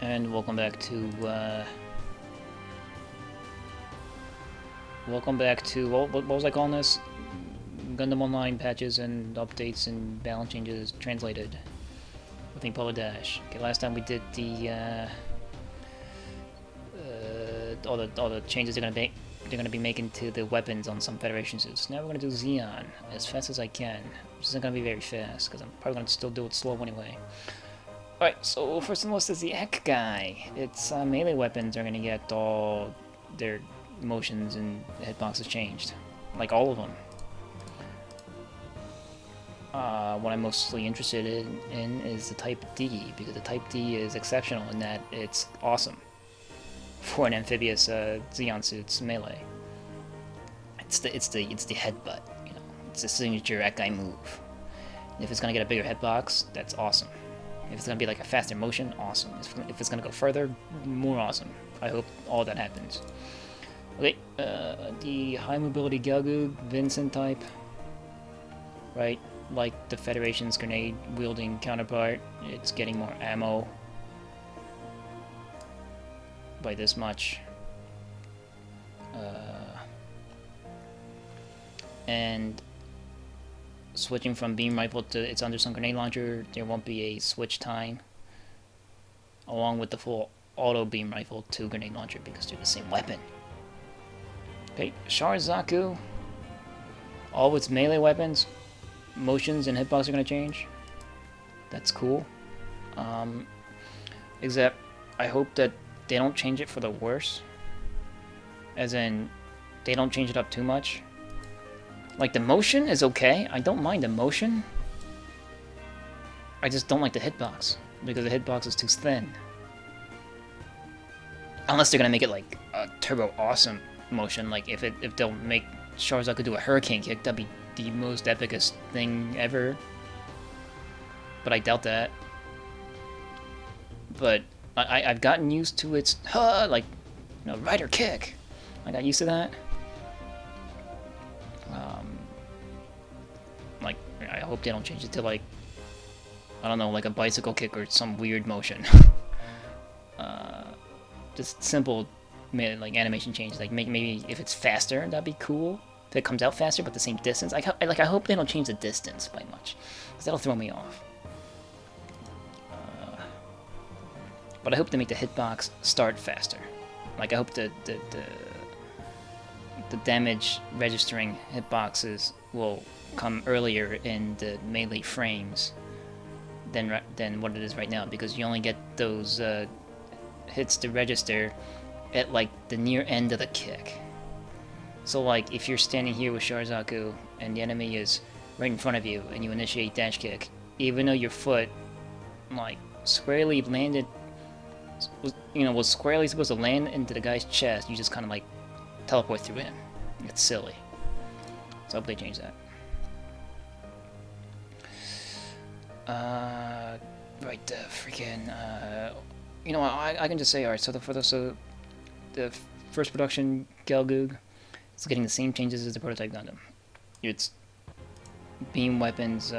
And welcome back to what was I calling this? Gundam Online patches and updates and balance changes translated. I think Dash. Okay, last time we did the all the changes they're gonna be making to the weapons on some Federation suits. Now we're gonna do Zeon as fast as I can, which isn't gonna be very fast because I'm probably gonna still do it slow anyway. Alright, so first on the list is the Ek guy. Its melee weapons are gonna get all their motions and hitboxes changed. Like all of them. What I'm mostly interested in is the Type D, because the Type D is exceptional in that it's awesome for an amphibious Zeon suit's melee. It's the headbutt, you know. It's the signature Ek guy move. And if it's gonna get a bigger hitbox, that's awesome. If it's gonna be like a faster motion, awesome. If it's gonna go further, more awesome. I hope all that happens. Okay, the high mobility Gelgoog, Vincent type, right? Like the Federation's grenade wielding counterpart, it's getting more ammo by this much. And switching from beam rifle to its underslung grenade launcher, there won't be a switch time, along with the full auto beam rifle to grenade launcher because they're the same weapon. Okay, Sharizaku, all its melee weapons, motions and hitbox are going to change. That's cool. Except, I hope that they don't change it for the worse. As in, they don't change it up too much. Like, the motion is okay. I don't mind the motion. I just don't like the hitbox, because the hitbox is too thin. Unless they're going to make it like a turbo awesome motion, like if they'll make Sharizaku do a hurricane kick, that'd be the most epicest thing ever. But I doubt that. But I've gotten used to its like, you know, rider kick. I got used to that. Like, I hope they don't change it to like, I don't know, like a bicycle kick or some weird motion. Just simple, like animation changes. Like maybe if it's faster, that'd be cool. If it comes out faster but the same distance. I hope they don't change the distance by much, because that'll throw me off. But I hope they make the hitbox start faster. Like I hope the damage registering hitboxes will come earlier in the melee frames than what it is right now, because you only get those hits to register at like the near end of the kick. So like if you're standing here with Sharizaku and the enemy is right in front of you and you initiate dash kick, even though your foot like squarely landed, you know, was squarely supposed to land into the guy's chest, you just kind of like teleport through him. It's silly. So I hope they change that. Right, freaking, you know, I can just say, alright, so the first production Gelgoog is getting the same changes as the prototype Gundam. Its beam weapons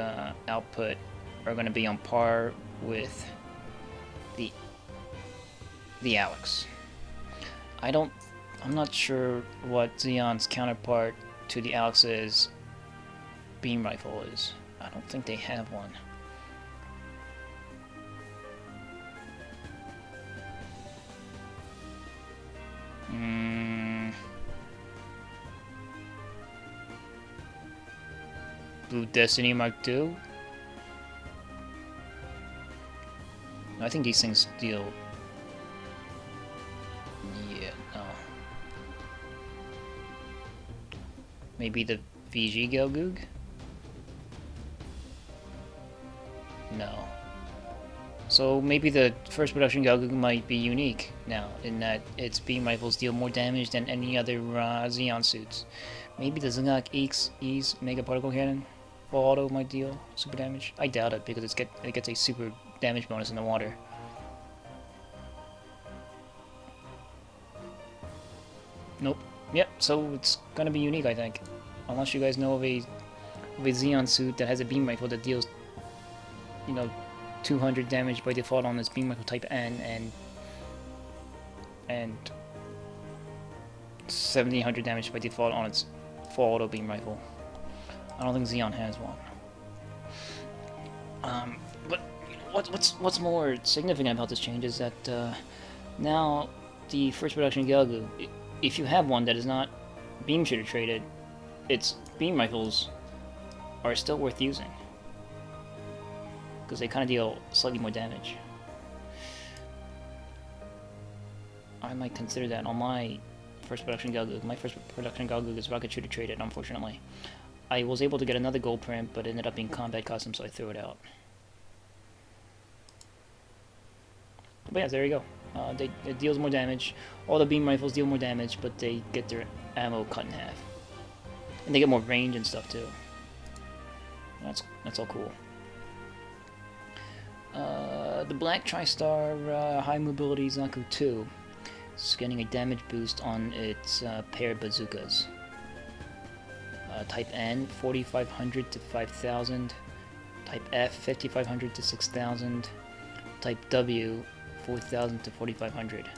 output are going to be on par with the Alex. I'm not sure what Zeon's counterpart to the Alex's beam rifle is. I don't think they have one. Blue Destiny Mark II? I think these things deal... Yeah, no. Maybe the VG Gelgoog? No. So maybe the first production Gelgoog might be unique now, in that its beam rifles deal more damage than any other Zeon suits. Maybe the Zungak E's Mega Particle Cannon full auto might deal super damage. I doubt it, because it gets a super damage bonus in the water. Nope. Yep, so it's gonna be unique, I think. Unless you guys know of a Zeon suit that has a beam rifle that deals, you know, 200 damage by default on its beam rifle type N, and 1700 damage by default on its full auto beam rifle. I don't think Zeon has one. But what's more significant about this change is that now the first production Gelgu, if you have one that is not beam shooter traded, its beam rifles are still worth using because they kind of deal slightly more damage. I might consider that on my first production Gelgu. My first production Gelgu is rocket shooter traded, unfortunately. I was able to get another gold print, but it ended up being combat custom, so I threw it out. But yeah, there you go. It deals more damage. All the beam rifles deal more damage, but they get their ammo cut in half. And they get more range and stuff too. That's all cool. The Black Tri-Star High Mobility Zaku 2 is getting a damage boost on its paired bazookas. Type N, 4500 to 5000. Type F, 5500 to 6000. Type W, 4000 to 4500.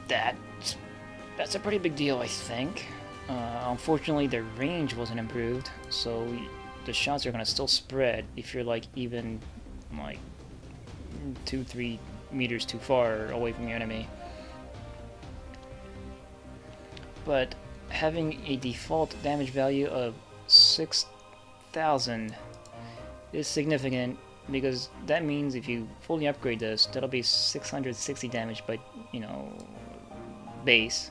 That's a pretty big deal, I think. Unfortunately, their range wasn't improved, so the shots are gonna still spread if you're like even like 2-3 meters too far away from your enemy. But having a default damage value of 6000 is significant, because that means if you fully upgrade this, that'll be 660 damage by, you know, base.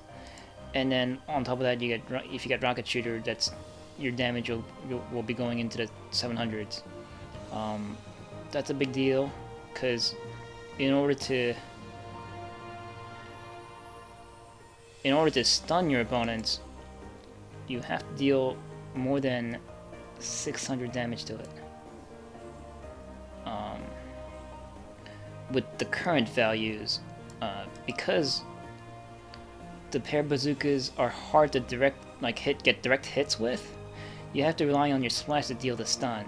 And then on top of that, you get, if you get rocket shooter, that's your damage will be going into the 700s. That's a big deal, because in order to stun your opponents, you have to deal more than 600 damage to it. With the current values, because the paired bazookas are hard to get direct hits with, you have to rely on your splash to deal the stun,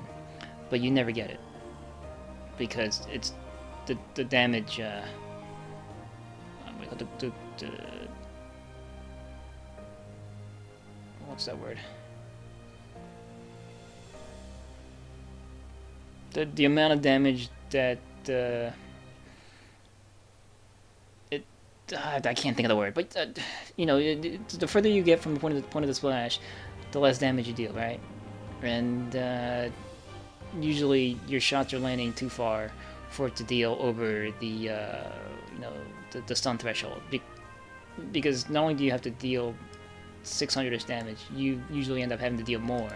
but you never get it because it's the damage. What's that word? The amount of damage that I can't think of the word, but you know, the further you get from the point of the splash, the less damage you deal, right? And usually your shots are landing too far for it to deal over the you know, the stun threshold. Because not only do you have to deal 600-ish damage, you usually end up having to deal more,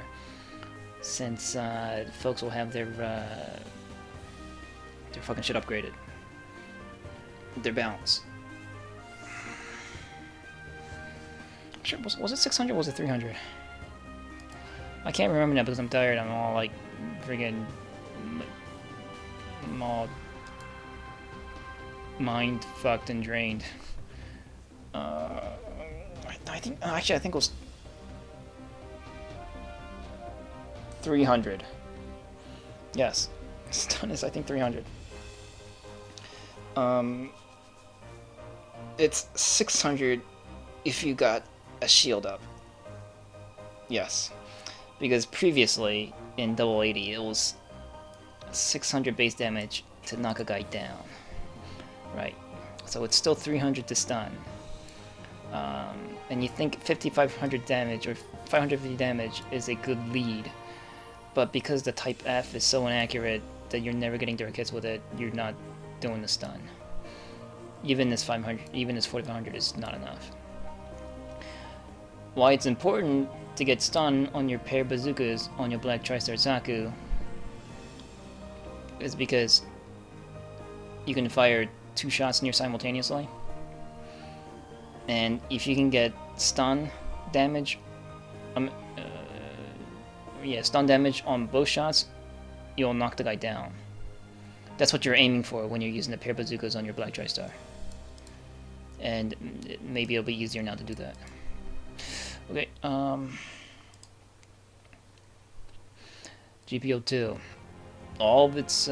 since folks will have their fucking shit upgraded, their balance. Sure, was it 600 or was it 300? I can't remember now because I'm tired. I'm all like friggin' I'm all mind fucked and drained. I think actually I think it was 300. Yes, stun is I think 300. It's 600 if you got a shield up. Yes, because previously in double 80 it was 600 base damage to knock a guy down, right? So it's still 300 to stun, and you think 5500 damage or 550 damage is a good lead, but because the Type F is so inaccurate that you're never getting direct hits with it, you're not doing the stun. Even this 500, even this 4500 is not enough. Why it's important to get stun on your paired bazookas on your Black Tri-Star Zaku is because you can fire 2 shots near simultaneously, and if you can get stun damage, stun damage on both shots, you'll knock the guy down. That's what you're aiming for when you're using the paired bazookas on your Black Tri-Star, and maybe it'll be easier now to do that. GPO2. All of its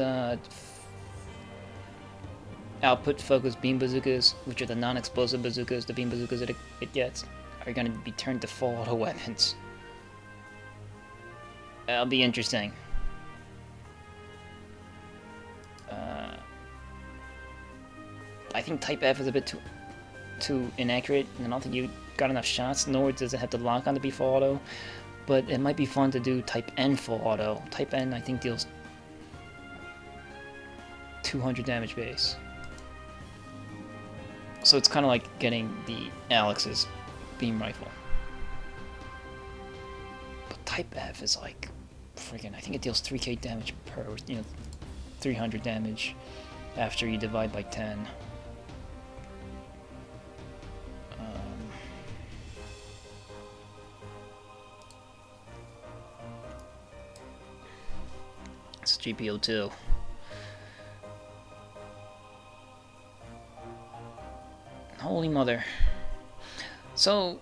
output-focused beam bazookas, which are the non-explosive bazookas, the beam bazookas that it gets, are going to be turned to full auto weapons. That'll be interesting. I think Type F is a bit too inaccurate, and I don't think you got enough shots, nor does it have to lock on to be full auto. But it might be fun to do Type N full auto. Type N, I think, deals 200 damage base. So it's kind of like getting the Alex's beam rifle. But Type F is like, friggin', I think it deals 3k damage per, 300 damage after you divide by 10. It's GPO2. Holy mother. So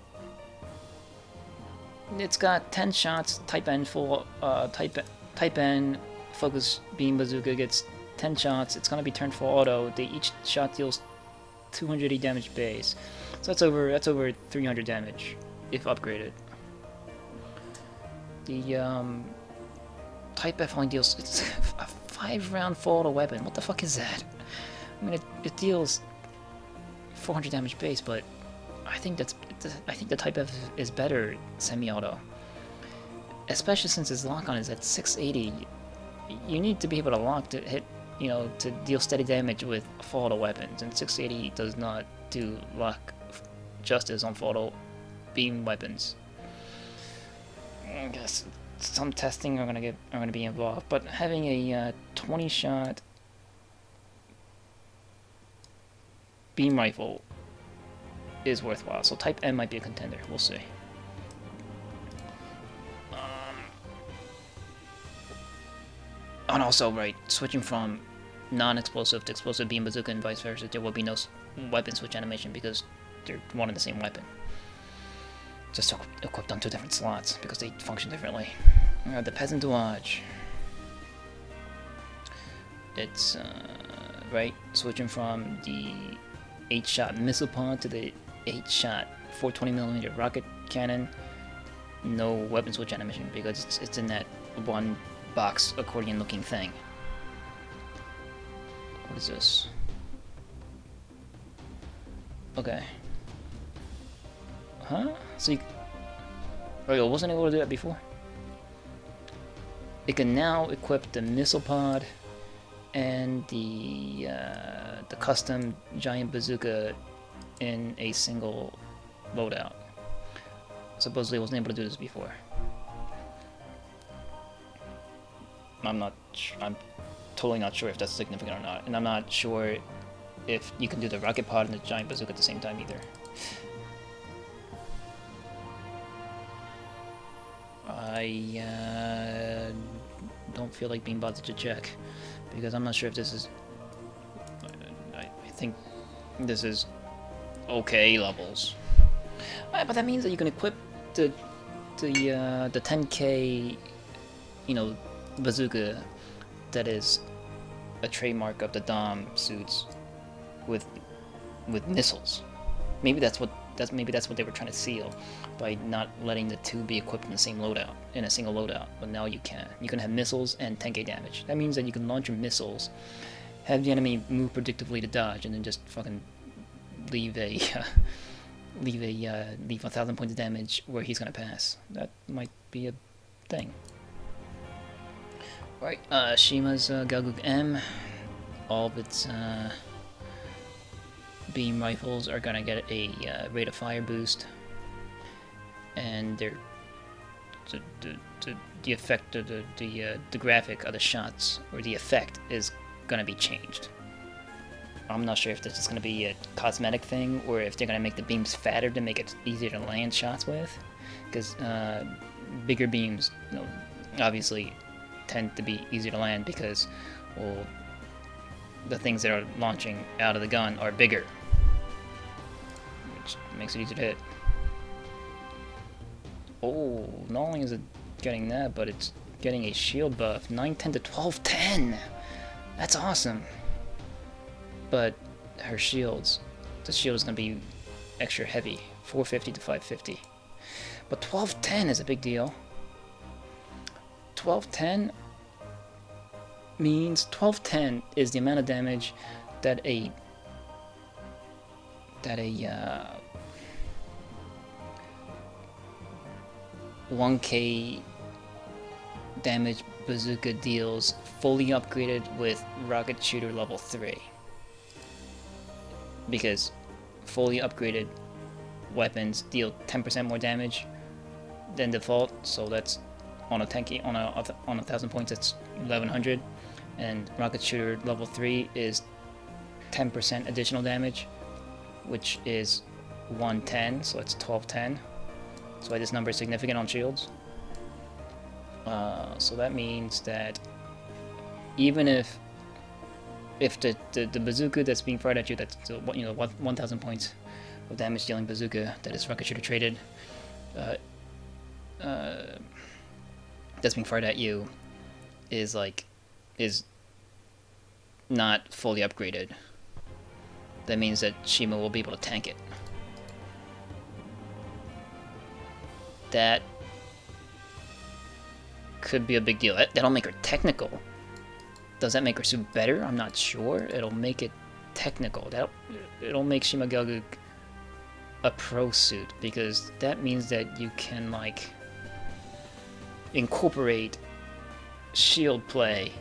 it's got 10 shots, Type N full, Type N focus beam bazooka gets 10 shots. It's gonna be turned full auto. Each shot deals 280 damage base. So that's over 300 damage if upgraded. The Type F only deals, it's a 5-round full auto weapon. What the fuck is that? I mean, it deals 400 damage base, but I think the Type F is better semi-auto, especially since its lock-on is at 680. You need to be able to lock to hit, to deal steady damage with full auto weapons, and 680 does not do lock justice on full auto beam weapons. I guess some testing are gonna be involved, but having a 20-shot beam rifle is worthwhile. So Type M might be a contender. We'll see. And also, right, switching from non-explosive to explosive beam bazooka and vice versa, there will be no weapon switch animation because they're one and the same weapon. Just equipped on 2 different slots because they function differently. The Peasant Watch. It's right, switching from the 8-shot missile pod to the 8-shot 420mm rocket cannon. No weapon switch animation because it's in that one box accordion looking thing. What is this? Okay. Huh? So you... Oh, I wasn't able to do that before? It can now equip the missile pod and the custom giant bazooka in a single loadout. Supposedly I wasn't able to do this before. I'm totally not sure if that's significant or not, and I'm not sure if you can do the rocket pod and the giant bazooka at the same time either. I don't feel like being bothered to check because I'm not sure if this is. I think this is okay levels, but that means that you can equip the 10k, bazooka that is a trademark of the Dom suits with missiles. Maybe that's what they were trying to seal by not letting the 2 be equipped in the same loadout, in a single loadout. But now you can. You can have missiles and 10k damage. That means that you can launch your missiles, have the enemy move predictably to dodge, and then just fucking leave 1,000 points of damage where he's gonna pass. That might be a thing. Right, Shima's Galguk M. All of its beam rifles are gonna get a rate of fire boost, and they're the effect of the graphic of the shots, or the effect, is gonna be changed. I'm not sure if this is gonna be a cosmetic thing or if they're gonna make the beams fatter to make it easier to land shots with, because bigger beams, obviously tend to be easier to land because, well, the things that are launching out of the gun are bigger, which makes it easier to hit. Oh, not only is it getting that, but it's getting a shield buff, 910 to 1210. That's awesome. But her shields, the shield is gonna be extra heavy, 450 to 550. But 1210 is a big deal. 1210 means 1210 is the amount of damage that a 1k damage bazooka deals fully upgraded with rocket shooter level 3. Because fully upgraded weapons deal 10% more damage than default, so that's on a 10k on a 1000 points, that's 1100, and rocket shooter level 3 is 10% additional damage, which is 110, so it's 1210. That's why this number is significant on shields. So that means that even if the bazooka that's being fired at you, that's 1000 points of damage dealing bazooka that is rocket shooter traded, that's being fired at you, is not fully upgraded, that means that Shima will be able to tank it. That could be a big deal. That'll make her technical. Does that make her suit better? I'm not sure. It'll make it technical. It'll make Shima Gelgoog a pro suit, because that means that you can incorporate shield play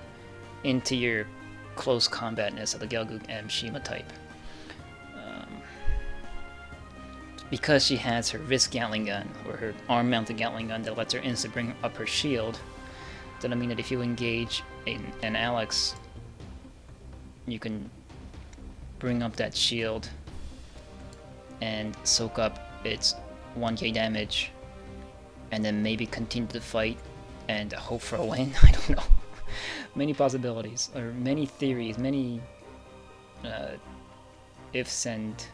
into your close combatness of the Gelgoog M Shima type. Because she has her wrist Gatling gun, or her arm-mounted Gatling gun that lets her instantly bring up her shield, doesn't mean that if you engage an Alex, you can bring up that shield and soak up its 1k damage, and then maybe continue to fight and hope for a win. I don't know. Many possibilities, or many theories, many ifs and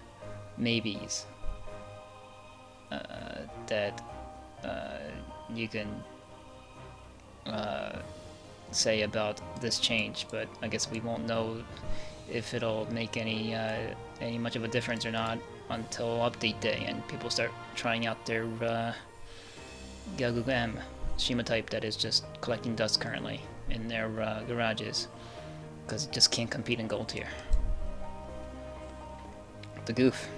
maybes that you can say about this change, but I guess we won't know if it'll make any much of a difference or not until update day and people start trying out their Gelgoog M Shima type that is just collecting dust currently in their garages, because it just can't compete in gold tier. The Goof.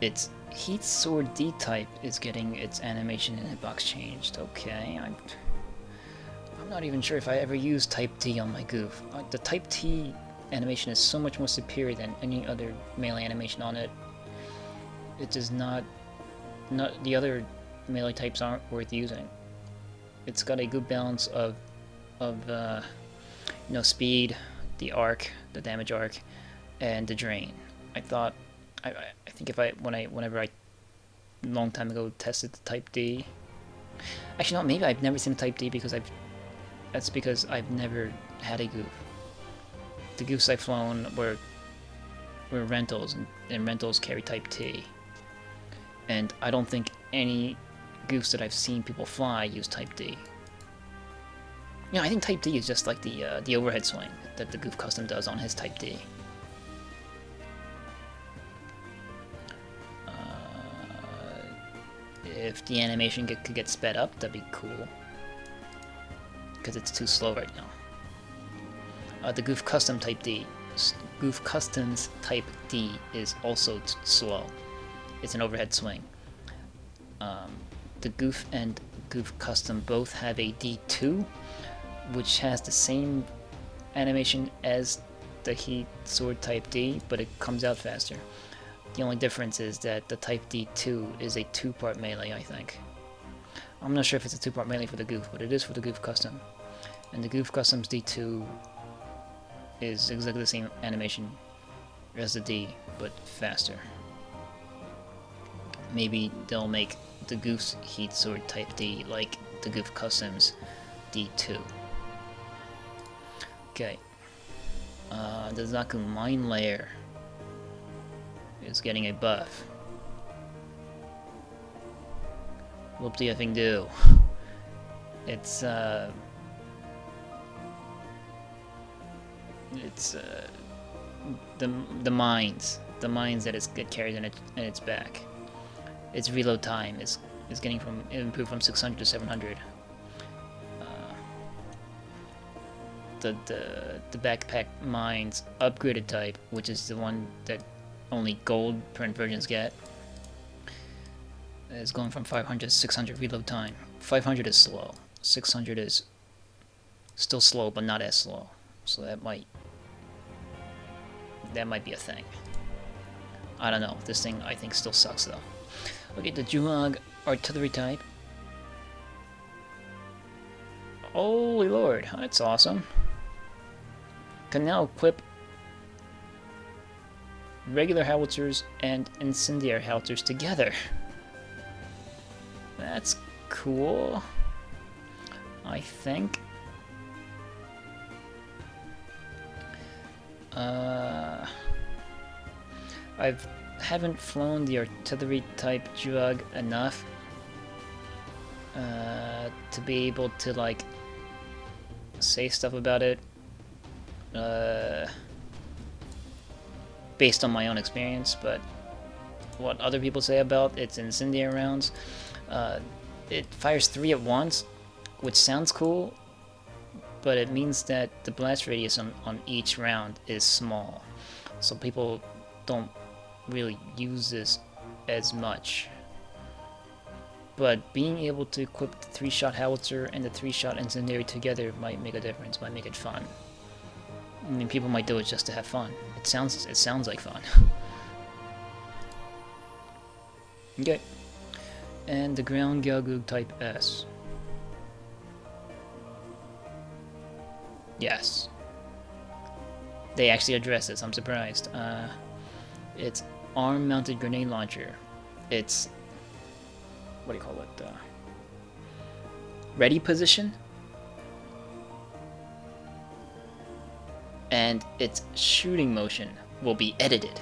Its Heat Sword D type is getting its animation and hitbox changed. Okay, I'm not even sure if I ever used Type D on my Goof. The Type T animation is so much more superior than any other melee animation on it. It does not the other melee types aren't worth using. It's got a good balance of speed, the arc, the damage arc, and the drain. I think whenever I long time ago tested the Type D. Actually, no, maybe I've never seen a Type D because that's because I've never had a Goof. The Goofs I've flown were rentals, and rentals carry Type T. And I don't think any Goofs that I've seen people fly use Type D. I think Type D is just like the overhead swing that the Goof Custom does on his Type D. If the animation could get sped up, that'd be cool. Because it's too slow right now. The Goof Custom Type D. Goof Customs Type D is also slow. It's an overhead swing. The Goof and Goof Custom both have a D2, which has the same animation as the Heat Sword Type D, but it comes out faster. The only difference is that the Type D2 is a 2-part melee, I think. I'm not sure if it's a 2-part melee for the Goof, but it is for the Goof Custom. And the Goof Custom's D2 is exactly the same animation as the D, but faster. Maybe they'll make the Goof's Heat Sword Type D like the Goof Custom's D2. Okay. The Zaku Mine Layer is getting a buff. Whoop the effing do. It's the mines that it carries in its back. Its reload time is getting improved from 600 to 700. The backpack mines upgraded type, which is the one that only gold print versions get, is going from 500 to 600 reload time. 500 is slow. 600 is still slow, but not as slow. So that might be a thing. I don't know. This thing I think still sucks though. Okay, the Juag artillery type. Holy lord, that's awesome. Can now equip regular howitzers and incendiary howitzers together. That's cool, I think. I haven't flown the artillery type Juag enough to be able to like say stuff about it based on my own experience, but what other people say about its incendiary rounds, it fires 3 at once, which sounds cool, but it means that the blast radius on each round is small, so people don't really use this as much. But being able to equip the 3-shot howitzer and the 3-shot incendiary together might make a difference, might make it fun. I mean, people might do it just to have fun. It sounds like fun. Okay. And the ground Galgug type S. Yes. They actually address this, I'm surprised. It's arm-mounted grenade launcher. It's, what do you call it? Ready position? And its shooting motion will be edited.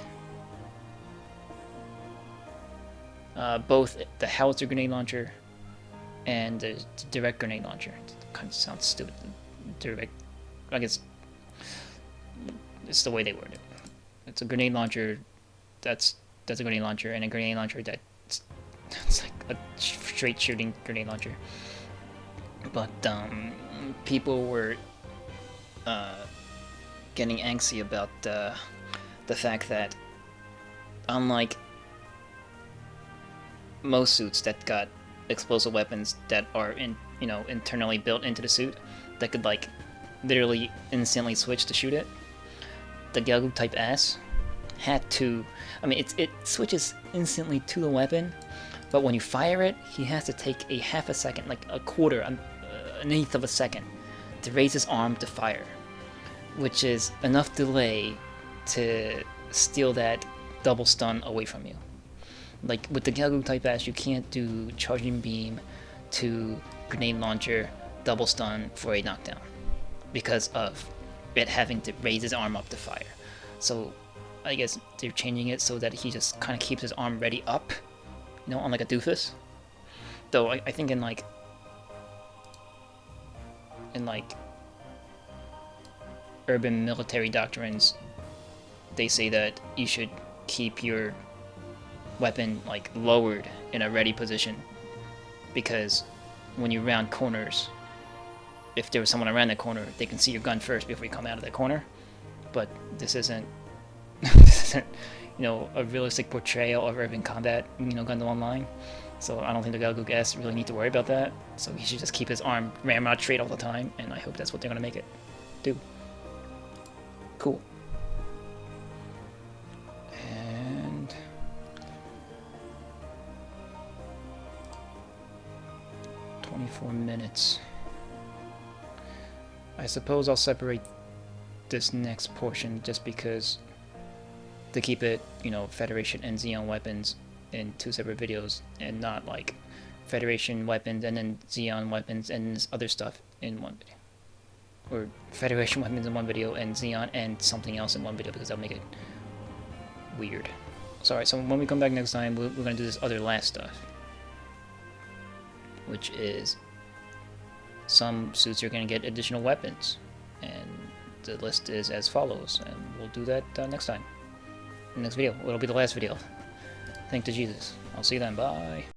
Both the howitzer grenade launcher and the direct grenade launcher. It kind of sounds stupid. Direct, I guess it's the way they word it. It's a grenade launcher. That's a grenade launcher, and a grenade launcher that's like a straight shooting grenade launcher. But people were getting angsty about the fact that, unlike most suits that got explosive weapons that are internally built into the suit that could like literally instantly switch to shoot it, the Galgug type S had to, I mean, it switches instantly to the weapon, but when you fire it, he has to take a half a second, like a quarter, an eighth of a second, to raise his arm to fire, which is enough delay to steal that double stun away from you. Like with the Galgug type S, you can't do charging beam to grenade launcher double stun for a knockdown because of it having to raise his arm up to fire. So I guess they're changing it so that he just kind of keeps his arm ready up, on like a doofus. Though I think in like urban military doctrines, they say that you should keep your weapon like lowered in a ready position, because when you round corners, if there was someone around that corner, they can see your gun first before you come out of that corner. But this isn't a realistic portrayal of urban combat, Gundam Online. So I don't think the Galgug S really need to worry about that. So he should just keep his arm ramrod straight all the time, and I hope that's what they're gonna make it do. Cool. And 24 minutes. I suppose I'll separate this next portion just because to keep it, Federation and Zeon weapons in 2 separate videos, and not like Federation weapons and then Zeon weapons and this other stuff in one video. Or Federation weapons in one video and Zeon and something else in one video, because that'll make it weird. Sorry, so when we come back next time, we're going to do this other last stuff, which is some suits are going to get additional weapons, and the list is as follows, and we'll do that next time. Next video. It'll be the last video. Thank to Jesus. I'll see you then. Bye.